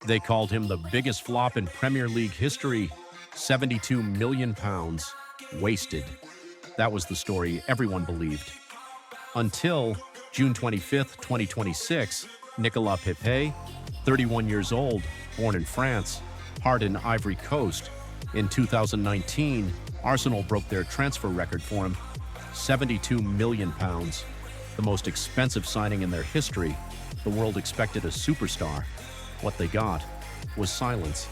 They called him the biggest flop in Premier League history. £72 million wasted. That was the story everyone believed. Until June 25th, 2026, Nicolas Pépé, 31 years old, born in France, heart in Ivory Coast. In 2019, Arsenal broke their transfer record for him, £72 million, the most expensive signing in their history. The world expected a superstar. What they got was silence.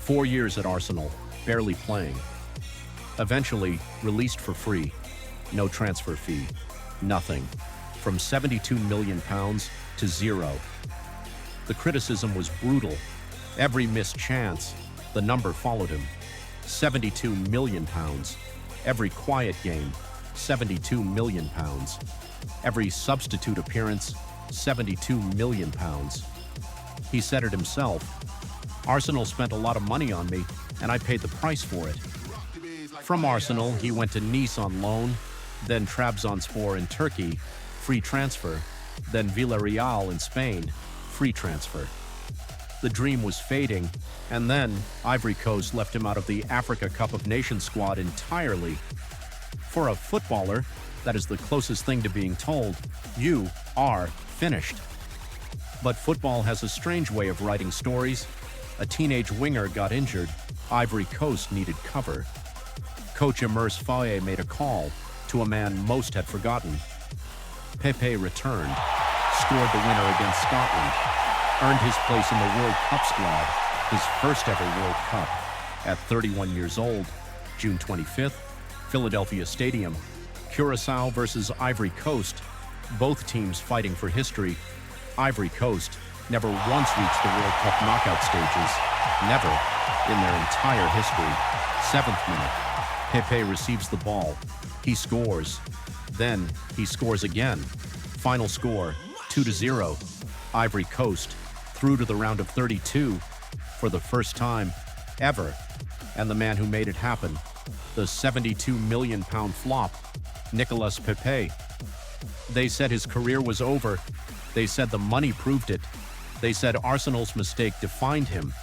4 years at Arsenal, barely playing. Eventually, released for free. No transfer fee. Nothing. From £72 million to zero. The criticism was brutal. Every missed chance, the number followed him. £72 million. Every quiet game, £72 million. Every substitute appearance, £72 million. He said it himself. Arsenal spent a lot of money on me, and I paid the price for it. From Arsenal, he went to Nice on loan, then Trabzonspor in Turkey, free transfer, then Villarreal in Spain, free transfer. The dream was fading, and then Ivory Coast left him out of the Africa Cup of Nations squad entirely. For a footballer, that is the closest thing to being told, you are finished. But football has a strange way of writing stories. A teenage winger got injured. Ivory Coast needed cover. Coach Euphoria made a call to a man most had forgotten. Pépé returned, scored the winner against Scotland, earned his place in the World Cup squad, his first ever World Cup. At 31 years old, June 25th, Philadelphia Stadium, Curaçao versus Ivory Coast, both teams fighting for history. Ivory Coast never once reached the World Cup knockout stages, never in their entire history. 7th minute, Pépé receives the ball. He scores. Then he scores again. Final score, 2-0. Ivory Coast through to the round of 32 for the first time ever. And the man who made it happen, the £72 million flop, Nicolas Pépé. They said his career was over. They said the money proved it. They said Arsenal's mistake defined him.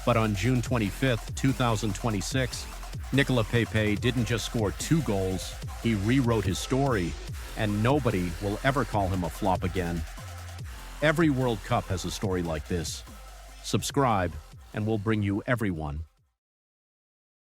But on June 25th, 2026, Nicolas Pépé didn't just score 2 goals, he rewrote his story, and nobody will ever call him a flop again. Every World Cup has a story like this. Subscribe, and we'll bring you every one.